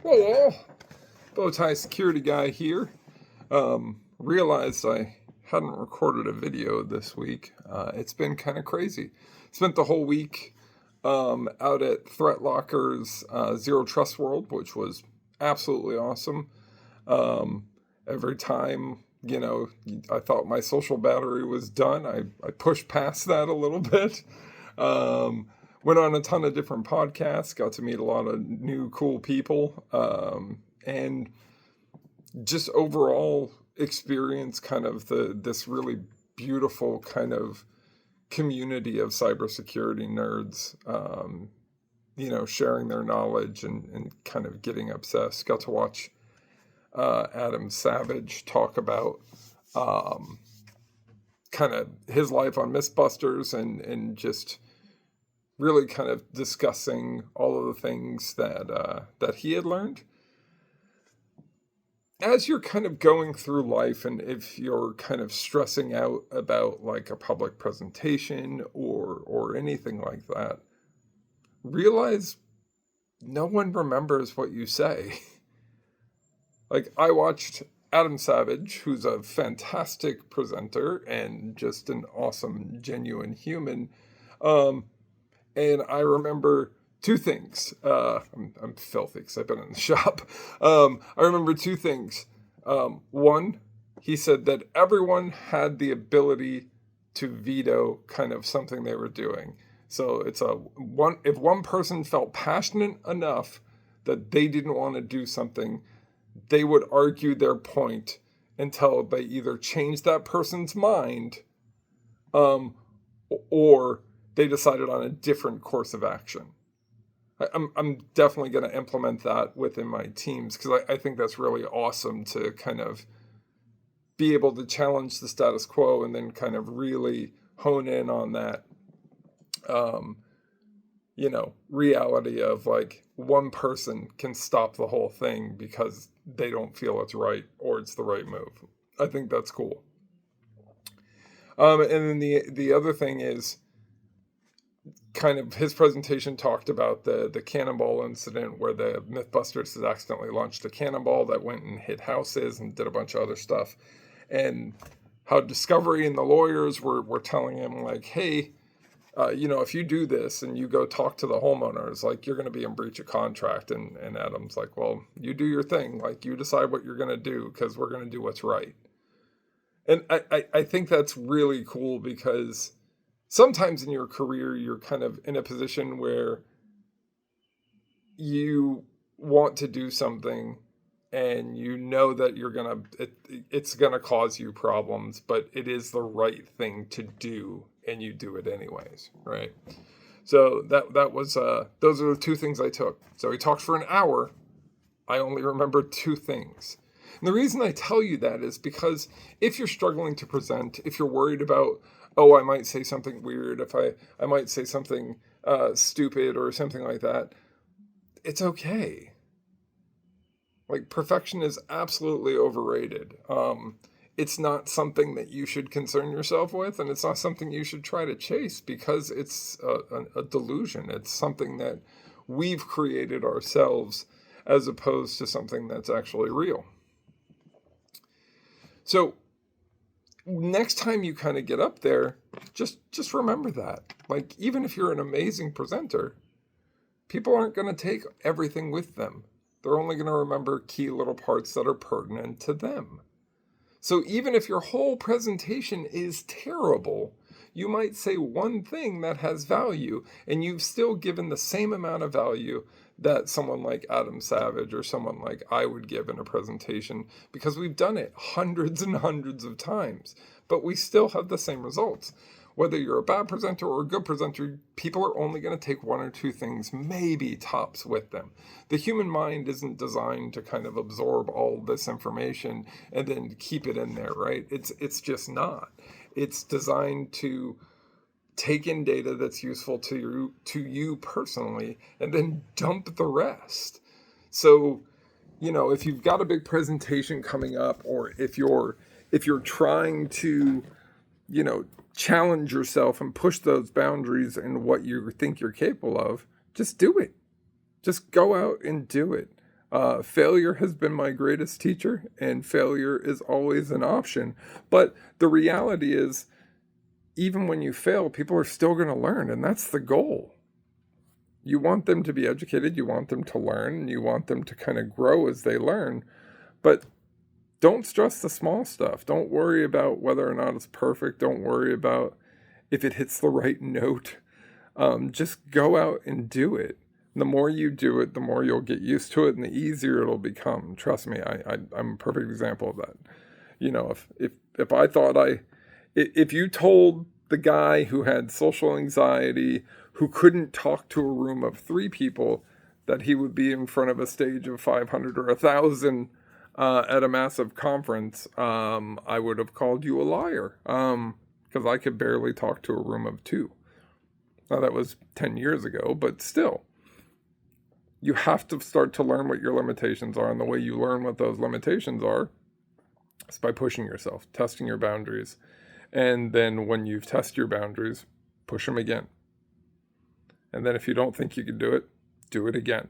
Hello all, BowTieSecurityGuy here. Realized I hadn't recorded a video this week. It's been kind of crazy. Spent the whole week out at ThreatLocker's Zero Trust World, which was absolutely awesome. Every time, I thought my social battery was done, I pushed past that a little bit. Went on a ton of different podcasts, got to meet a lot of new cool people, and just overall experience kind of this really beautiful kind of community of cybersecurity nerds, sharing their knowledge and kind of getting obsessed. Got to watch Adam Savage talk about kind of his life on Mythbusters and just really kind of discussing all of the things that he had learned. As you're kind of going through life, and if you're kind of stressing out about like a public presentation or anything like that, realize no one remembers what you say. Like, I watched Adam Savage, who's a fantastic presenter and just an awesome, genuine human. And I remember two things. I'm filthy because I've been in the shop. I remember two things. One, he said that everyone had the ability to veto kind of something they were doing. So it's if one person felt passionate enough that they didn't want to do something, they would argue their point until they either changed that person's mind, or they decided on a different course of action. I'm definitely going to implement that within my teams because I think that's really awesome to kind of be able to challenge the status quo and then kind of really hone in on that, reality of like one person can stop the whole thing because they don't feel it's right or it's the right move. I think that's cool. And then the other thing is, kind of his presentation talked about the cannonball incident where the Mythbusters had accidentally launched a cannonball that went and hit houses and did a bunch of other stuff, and how Discovery and the lawyers were telling him like, hey, if you do this and you go talk to the homeowners, like, you're going to be in breach of contract. And Adam's like, well, you do your thing. Like, you decide what you're going to do because we're going to do what's right. And I think that's really cool because sometimes in your career, you're kind of in a position where you want to do something and you know that it's going to cause you problems, but it is the right thing to do and you do it anyways, right? So that was, those are the two things I took. So he talked for an hour. I only remember two things. And the reason I tell you that is because if you're struggling to present, if you're worried about, oh, I might say something weird, if I might say something stupid or something like that, it's okay. Like, perfection is absolutely overrated. It's not something that you should concern yourself with, and it's not something you should try to chase because it's a delusion. It's something that we've created ourselves as opposed to something that's actually real. So next time you kind of get up there, just remember that. Like, even if you're an amazing presenter, people aren't going to take everything with them. They're only going to remember key little parts that are pertinent to them. So even if your whole presentation is terrible, you might say one thing that has value, and you've still given the same amount of value that someone like Adam Savage or someone like I would give in a presentation, because we've done it hundreds and hundreds of times, but we still have the same results. Whether you're a bad presenter or a good presenter, people are only going to take one or two things, maybe tops, with them. The human mind isn't designed to kind of absorb all this information and then keep it in there, right? It's just not. It's designed to take in data that's useful to you personally and then dump the rest. So, if you've got a big presentation coming up, or if you're trying to, challenge yourself and push those boundaries in what you think you're capable of, just do it. Just go out and do it. Failure has been my greatest teacher, and failure is always an option. But the reality is, even when you fail, people are still going to learn, and that's the goal. You want them to be educated, you want them to learn, and you want them to kind of grow as they learn. But don't stress the small stuff. Don't worry about whether or not it's perfect. Don't worry about if it hits the right note. Just go out and do it. The more you do it, the more you'll get used to it, and the easier it'll become. Trust me, I'm a perfect example of that. You know, if I thought if you told the guy who had social anxiety, who couldn't talk to a room of 3 people, that he would be in front of a stage of 500 or 1,000 at a massive conference, I would have called you a liar, because I could barely talk to a room of 2. Now, that was 10 years ago, but still. You have to start to learn what your limitations are, and the way you learn what those limitations are is by pushing yourself, testing your boundaries. And then when you've tested your boundaries, push them again. And then if you don't think you can do it again.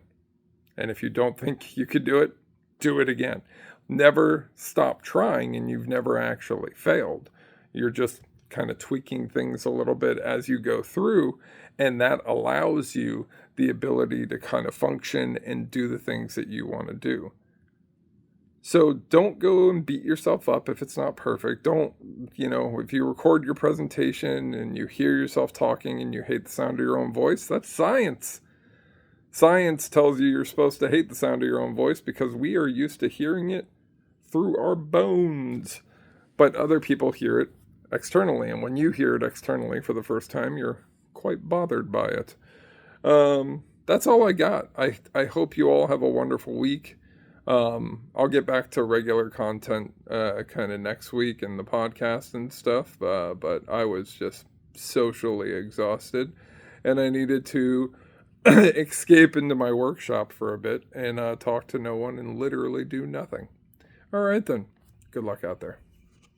And if you don't think you could do it again. Never stop trying, and you've never actually failed. You're just kind of tweaking things a little bit as you go through, and that allows you the ability to kind of function and do the things that you want to do. So don't go and beat yourself up if it's not perfect. Don't, if you record your presentation and you hear yourself talking and you hate the sound of your own voice, that's science. Science tells you you're supposed to hate the sound of your own voice because we are used to hearing it through our bones. But other people hear it externally, and when you hear it externally for the first time, you're quite bothered by it. That's all I got. I hope you all have a wonderful week. I'll get back to regular content kind of next week in the podcast and stuff, but I was just socially exhausted, and I needed to escape into my workshop for a bit and talk to no one and literally do nothing. All right then. Good luck out there.